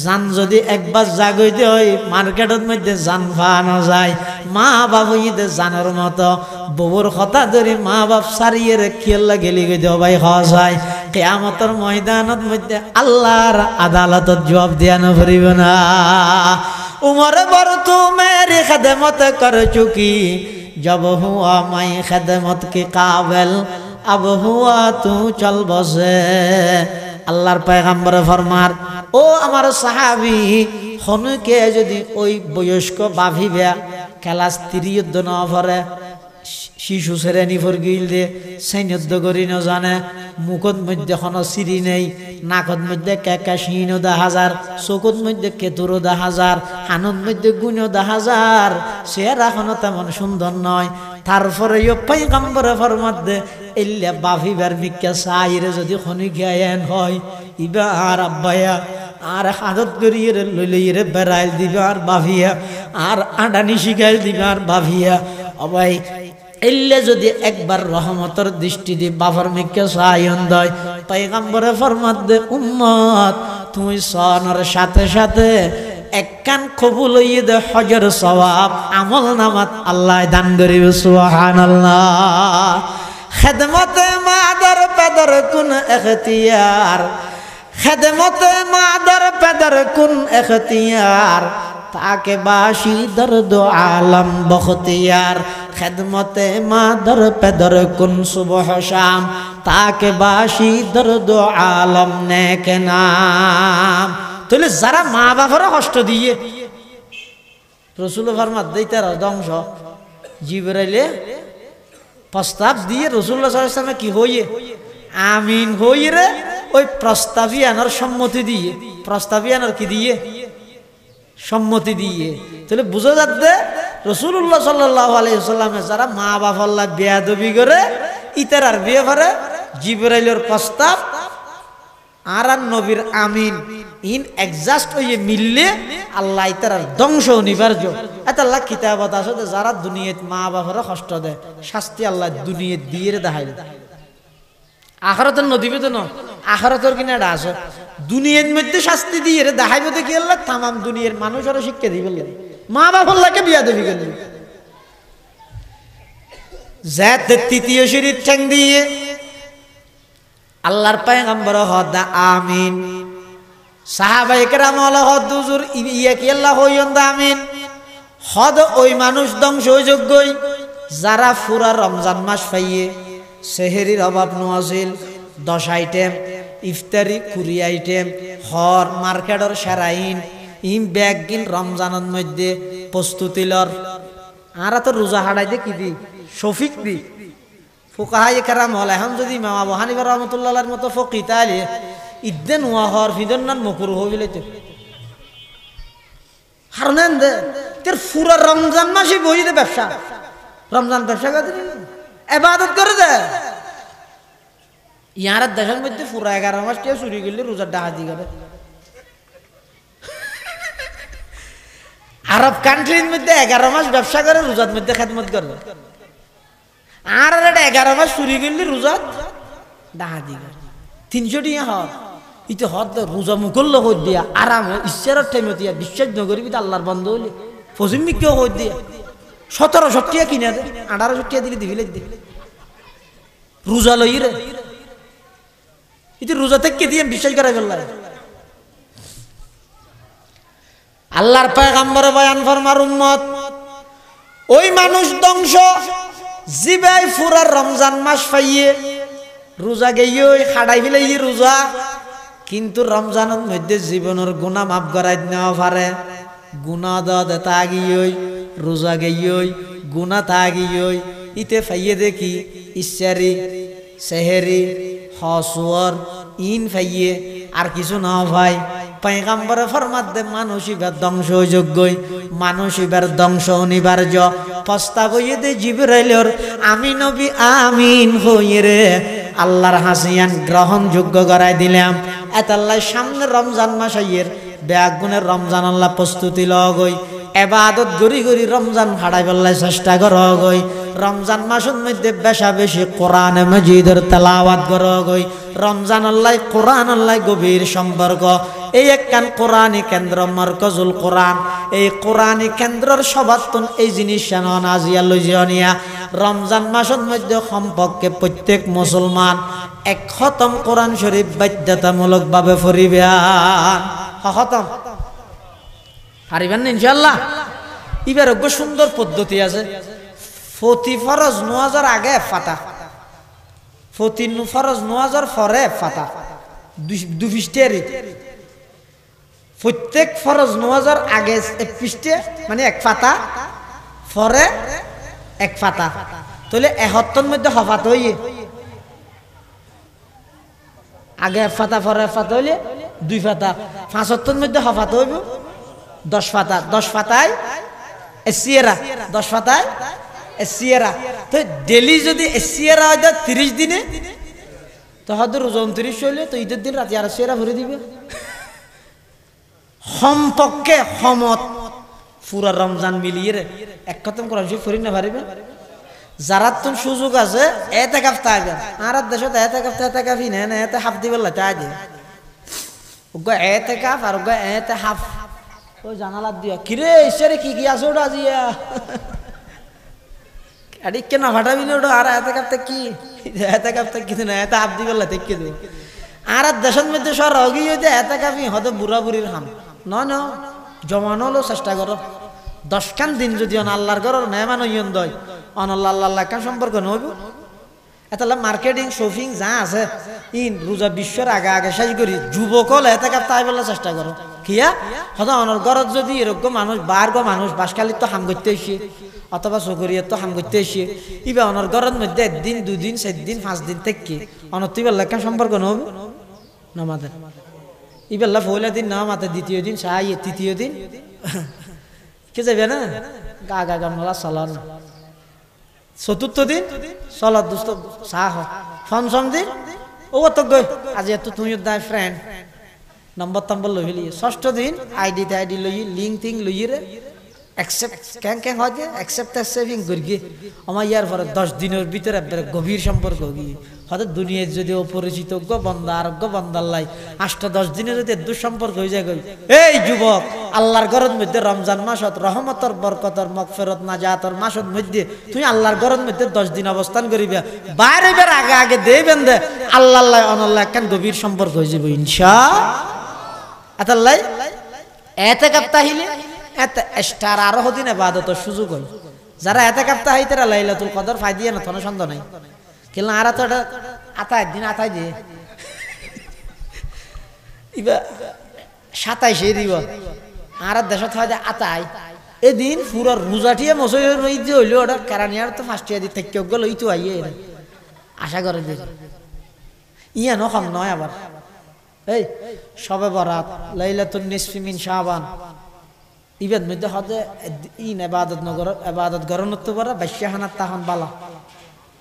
জান যদি একবার জাগই দে ওই মার্কেটের মধ্যে জান পাওয়া যায় মা বাপ এদের জানার মতো বউর কথা ধরে মা বাপ সারিয়ে খেলা গেলি গই দে ভাই খাওয়া যায় কিয়ামতের ময়দানের মধ্যে আল্লাহর আদালতত জবাব দেয়া না পারিব না उमर बर तू मेरी खदमत कर चुकी जब हुआ मैं खदमत के काबिल अब हुआ तू चल बसे আল্লাহর পয়গম্বর ফরমার ও আমার সাহাবী হনুকে যদি ওই বয়স্ক বাভিবা ক্লাস 3 ন পরে শিশু শ্রেণী ফর গিল দে সৈন্যদ্দ করি ন জানে মুখত মধ্যে কোনো সিঁড়ি নেই নাকত মধ্যে কেকা শিন 10,000 চকুত মধ্যে কেতুর 10,000 হানত মধ্যে গুণ 10,000 চেহারা কোনো তেমন সুন্দর নয় তারপরে পয়গম্বর ফরমাত দে ইল্লা বাভিবার মিক্কা সাইরে যদি খনি গায়ন হয় ইবা আর আব্বায়া আর হাদত করিয়ে লইলে বেড়াইল দিবা আর বাভিয়া আর আডানি শিখাইল দিবা আর বাভিয়া অবাই ইল্লা যদি একবার রহমতের দৃষ্টি দি বাবার মিক্কা সায়ন দয় পয়গম্বরে ফরমাত দে উম্মত তুমি সনর সাথে সাথে একখান কবুল হইয়ে দে হজর সওয়াব আমল নামাত আল্লাহ দান করিবে সুবহানাল্লাহ খেদমতে মাদার পেদর কুন ইখতিয়ার খেদমতে মাদার পেদর কুন ইখতিয়ার তাকে বাসি দর্দ আলম বখতিয়ার খেদমতে মাদার পেদর কুন সুবহ শাম তাকে বাসি দর্দ আলম নেক নাম তাহলে যারা মা বাবার কষ্ট দিয়ে রসুল ফরমাত দেই তার ধ্বংস জিবরাইলে প্রস্তাব দিয়ে রাসূলুল্লাহ সাল্লাল্লাহু আলাইহি ওয়াসাল্লাম কি হইয়ে আমিন হইয়ে রে ওই প্রস্তাবিয়ানোর সম্মতি দিয়ে প্রস্তাবিয়ানোর কি দিয়ে সম্মতি দিয়ে তাহলে বুঝা যাচ্ছে রাসূলুল্লাহ সাল্লাল্লাহু আলাইহি ওয়াসাল্লামে যারা মা বাবা আল্লাহ বেয়াদবি করে ইতার আর বিয়ে করে জিবরাইলের প্রস্তাব আর নবীর আমিন ইন এক্সাক্ট হইয়ে মিললে আল্লাহ ইতার ধ্বংস অনিবার্য। এত আল্লাহ কিতাবত আছে যারা দুনিয়াত মা বাবার কষ্ট দেয় শাস্তি আল্লাহ দুনিয়াত দিয়ে দেখাই আখিরাতের নদীবে তো নয় আখিরাতের কিনা এটা আছে দুনিয়ার মধ্যে শাস্তি দিয়ে দেখাইব তো কি আল্লাহ তাম দুনিয়ার মানুষ আরো শিক্ষা দিবে মা বাবা আল্লাহকে বিয়া দেবি কেন যাতে তৃতীয় শরীর ঠ্যাং দিয়ে আল্লাহর পয়গম্বর হদা আমিন সাহাবায়ে কেরাম হলো হদ হুজুর ইয়া কি আল্লাহ হইন আমিন হদ ওই মানুষ ধ্বংস যোগ্যই যারা পুরা রমজান মাস পাইয়ে সেহরির অভাব নওয়াজিল 10 আইটেম ইফতারি 20 আইটেম হর মার্কেটর সারাইন ইম ব্যাগিন রমজানের মধ্যে প্রস্তুতিলর আর তো রোজা হাড়াই দে কি দি শফিক দি ফুকাহায়ে কেরাম হল এখন যদি ইমাম আবু হানিফা রাহমাতুল্লাহর মতো ফকি তাইলে ইদ্দেন ওয়া হর ফিদন্নান মাকরুহ হইলেতে হারনেন দে তের পুরা রমজান মাসে বইতে ব্যবসা রমজান ব্যবসা করে ইবাদত করে দে ইয়ার দেশের মধ্যে পুরা 11 মাস কে চুরি করলে রোজার ডাহাতি করে আরব কান্ট্রির মধ্যে 11 মাস ব্যবসা করে রোজার মধ্যে খেদমত করে আর 11 মাস চুরি করলে রোজাত ডাহাতি করে 300 টিয়া হর ইতে হদ রোজা মুকল্ল হই দিয়া আরাম ঈশ্বরের টাইমে দিয়া বিশ্বাস নগরবি আল্লাহর বন্ধ হইলে ফজিমি কেউ হই দিয়া 1700 টিয়া কিনা দে 1800 টিয়া দিলে দিবিলে দে রোজা লই রে ইতে রোজা থেকে দিয়ে বিশ্বাস করা গেল আল্লাহর পয়গম্বর বয়ান ফরমার উম্মত ওই মানুষ ধ্বংস জিবাই পুরা রমজান মাস পাইয়ে রোজা গেই খাড়াই ফেলাই রোজা কিন্তু রমজানের মধ্যে জীবনের গুনাহ মাফ করাই নেওয়া পারে গুনাহ দে তাগিই রোজা গেই গুনাহ তাগিই ইতে ফাইয়ে দেখি ইশারি সেহরি হসওয়ার ইন ফাইয়ে আর কিছু না ভাই পয়গম্বর ফরমাত দে মানুষ ইবার ধ্বংস যোগ্যই মানুষ ইবার ধ্বংস অনিবার্য প্রস্তাব হইয়ে দে জিবরাইলের আমি নবী আমিন হইয়ে রে আল্লাহর হাসিয়ান গ্রহণযোগ্য করাই দিলাম এত আল্লাহ সামনে রমজান মাস আইয়ের বেগুনের রমজান আল্লাহ প্রস্তুতি লগই এবাদত গরি গরি রমজান হাড়াই বললাই চেষ্টা করগই রমজান মাসের মধ্যে বেশা বেশি কোরআনে মাজিদের তেলাওয়াত করগই রমজান আল্লাহ কোরআন আল্লাহ গভীর সম্পর্ক এই একখান কোরআনী কেন্দ্র মারকাজুল কোরআন এই কোরআনী কেন্দ্রের সবাতন এই জিনিস নাজিয়া লইজিয়া রমজান মাসের মধ্যে সম্পর্কে প্রত্যেক মুসলমান এক খতম কোরআন শরীফ বাধ্যতামূলক ভাবে পড়িবেন খতম পারিবেন না ইনশাআল্লাহ এবার অজ্ঞ সুন্দর পদ্ধতি আছে ফতি ফরজ নওয়াজের আগে ফাতা ফতি ফরজ নওয়াজের পরে ফাতা দুই পৃষ্ঠারে প্রত্যেক ফরজ নওয়াজের আগে এক পৃষ্ঠা মানে এক ফাতা পরে এক ফাতা তাহলে 71 মধ্যে হফাত হইয়ে আগে এক ফাতা পরে এক ফাতা হইলে দুই ফাতা 75 মধ্যে হফাত হইব 10 ফাতা 10 ফাতায় এসিয়েরা 10 ফাতায় এসিয়েরা তো ডেলি যদি এসিয়েরা হয় 30 দিনে তো হয়তো রোজা 29 হইলে তো ঈদের দিন রাতে আর এসিয়েরা ভরে দিবে সম্পর্কে সমত পুরা রমজান মিলিয়ে রে এক খতম কোরআন শরীফ পড়ি না পারিবে যারা তুমি সুযোগ আছে এতেকাফ তাইবে আর দেশত এতেকাফই না এতে হাফ দিবেলা তাই দে ওগো এতেকাফ আর ওগো এতেহাফ ওই জানালা দিয়া কিরে ঈশ্বরে কি কি আছে ওটা আজিয়া আরে কেন ফাটাবি না ওটা আর এতেকাফতে কি না এতে হাফ দিবেলা দেখকে দে আর দেশের মধ্যে সর রগি হইতে এতেকাফই হয়তো বুড়া বুড়ির হাম ন জমানো চেষ্টা করো 10 খান দিন যদি আল্লাহর ঘরের মেহমান হইন দয় আল্লাহ আল্লাহ কান সম্পর্ক নইব এতলা মার্কেটিং শপিং যা আছে ইন রোজা বিশ্বর আগে আগে শেষ করি যুবক হলে এতে তাই বলার চেষ্টা করো কিয়া হয়তো অনর ঘরত যদি এরকম মানুষ বারগ মানুষ বাসকালির তো হাম করতে এসে অথবা চকরিয়ার তো হাম করতে এসে ইবা অনর ঘরের মধ্যে একদিন দুদিন 4 দিন 5 দিন থেকে অনর তুই বেলা কেন সম্পর্ক নব নামাদের ইবেলা পয়লা দিন না মাতে দ্বিতীয় দিন সাই তৃতীয় দিন কে যাবে না গা গা গামলা চলার চতুর্থ দিন চলার দুষ্ট চাহ পঞ্চম দিন ও তো গই আজি এত তুমি দাই ফ্রেন্ড নম্বর টম্বর লই ফেলি ষষ্ঠ দিন আইডি লই লিঙ্ক টিং লই রে অ্যাকসেপ্ট কেন হয় যে অ্যাকসেপ্ট সেভিং করি আমার ইয়ার পরে 10 দিনের ভিতরে একবারে গভীর সম্পর্ক গিয়ে হয়তো দুনিয়ায় যদি অপরিচিত বন্দা আরোগ্য বন্দাল্লাই 8-10 দিনে যদি দুঃসম্পর্ক হয়ে যায় এই যুবক আল্লাহর ঘরের মধ্যে রমজান মাসত রহমতর বরকতর মগফিরাত নাজাতর মাসত মধ্যে তুমি আল্লাহর ঘরের মধ্যে 10 দিন অবস্থান করিবা বাইরে বের আগে আগে দেবেন দে আল্লাহ আল্লাহ অনাল্লাহ একখান গভীর সম্পর্ক হয়ে যাবে ইনশাআল্লাহ আতাল্লাহ এতেকাব তাহিলে এত স্টার আরো দিন ইবাদতের সুযোগ হয় যারা এতেকাব তাহি তারা লাইলাতুল কদর পাই দিয়ে না কোনো সন্দেহ নাই কেন আর তো এটা আতায় দিন আতায় দিয়ে ইবা 27 দিব আর দেশত হয় যে আতায় এদিন পুরো রোজাটিয়ে মসই রইতে হইলো ওটা কারানিয়ার তো ফার্স্টিয়া দি থেকে গেল ইতো আইয়ে আশা করে দিই ইয়া নকম নয় আবার এই সবে বরাত লাইলাতুন নিসফি মিন শাবান ইবেন মধ্যে হদে ইন ইবাদত নগর ইবাদত গরনত তো বড় বাইশাহানা তাহন বালা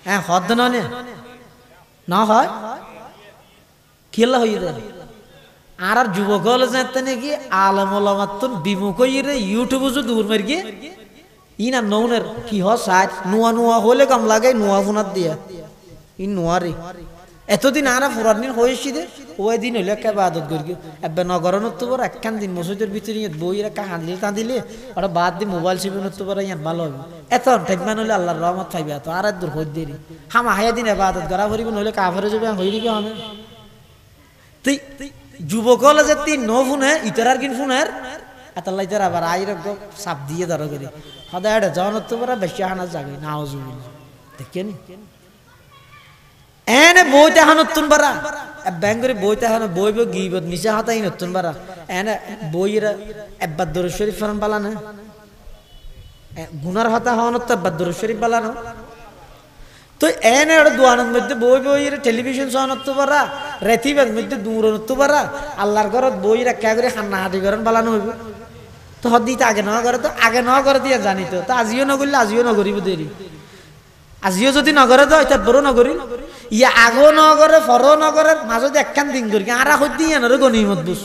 হ্যাঁ হদ না হয় কি আল্লাহ হই দে আর যুবক হল যেতে নাকি আলেম ওলামাতুন বিমুখ হইরে ইউটিউব যু দূর মার গিয়ে ইনা নৌনের কি হ সাইড নুয়া হলে কম লাগে নুয়া ফোনাত দিয়া ইন নুয়ারি এতদিন আরা পুরান দিন হয়েছি দে ওই দিন হইলে একটা ইবাদত করি এবে নগরনত তো বড় একখান দিন মসজিদের ভিতরে বই রেখা হাঁদলে দিলে ওরা বাদ দিয়ে মোবাইল চিপনত তো বড় ইয়ান ভালো হবে এত ঠেকমান হলে আল্লাহর রহমত পাইবে এত আর দূর হই দেরি হামা হায়া দিন ইবাদত করা ভরিব নইলে কাফেরে যাবে হই দিকে হবে তুই যুবক হলে যে তিন ন ফোনে ইতারার কিন ফোনের এতলাই তার আবার আইর চাপ দিয়ে ধরো করি সদায় এটা জনত তো বড় বেশি হানা যাবে নাও জুবি দেখেনি এনে বইতে হানতুন বারা ব্যাঙ্গরে বইতে হান বইব গিবত নিচে হাতাই নতুন বারা এনে বইরা একবার দরুদ শরীফ ফরন বালানা গুনার হাতা হনত একবার দরুদ শরীফ বালানো তো এনে ওর দোয়ানের মধ্যে বইরা টেলিভিশন সহনত বারা রেতিবের মধ্যে দূরনত বারা আল্লাহর ঘরত বইরা কে করে খান্না হাঁটি করেন বালানো হইব তো হদিতে আগে ন করে তো আগে ন করে দিয়ে জানি তো আজিও নগরলে আজিও নগরিব দেরি আজিও যদি নগরে তো এটা বড় নগরী ইয়া আগো নগরে ফর নগরের মাঝে একখান দিন করি আর হইতে ইয়ানোর গনিমত বুঝ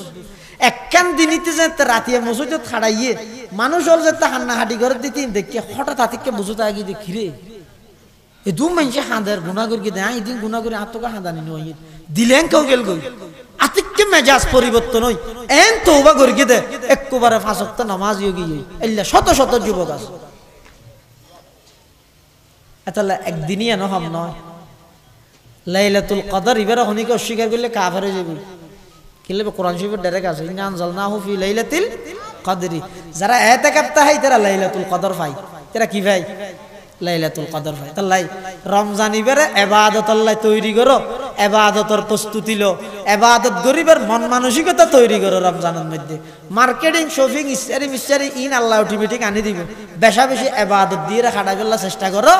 একখান দিনিতে যে রাতিয়া মসজিদে ছাড়াইয়ে মানুষ হল যে হান্না হাঁটি করে দিতে দেখি হঠাৎ হাতিকে বুঝতে আগিয়ে দেখি রে এ দু মানুষে হাঁদের গুণা করি দেয় এদিন গুণা করে আত্মকা হাঁদানি নয় দিলেন কেউ গেল গই আতিককে মেজাজ পরিবর্তন হই এন তওবা করি দে একবারে 5 ওয়াক্ত নামাজ গিয়ে এল্লা শত শত যুবক আছে এতলা একদিনই নহম নয় লাইলাতুল কদর ইবারে হনিকে অস্বীকার করলে কাফের হয়ে যাবে কিলে কোরআন শরীফের ডাইরেক্ট আছে ইন্না আনজালনাহু ফি লাইলাতিল কদরি যারা ইতিকাফ তাই তারা লাইলাতুল কদর পায় তারা কি ভাই লাইলাতুল কদর পায় তাই রমজান ইবারে ইবাদত আল্লাহ তৈরি করো ইবাদতের প্রস্তুতি লো ইবাদত গরিবের মন মানসিকতা তৈরি করো রমজানের মধ্যে মার্কেটিং শপিং ইস্তারি ইন আল্লাহ অটোমেটিক আনি দিব বেশা বেশি ইবাদত দিয়ে হাঁটাই ফেলার চেষ্টা করো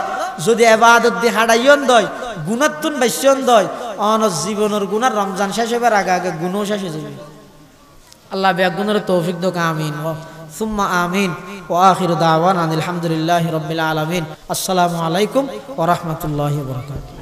যদি ইবাদত দিয়ে হাঁটাইয়ন দয় গুণাত্তুন বাইশন দয় অন জীবনের গুণার রমজান শেষ হবার আগে আগে গুণও শেষ হয়ে যাবে আল্লাহ বেগুনের তৌফিক দোক আমিন সুম্মা আমিন ওয়া আখিরু দাওয়ানা আলহামদুলিল্লাহি রাব্বিল আলামিন আসসালামু আলাইকুম ওয়া রাহমাতুল্লাহি ওয়া বারাকাতুহু।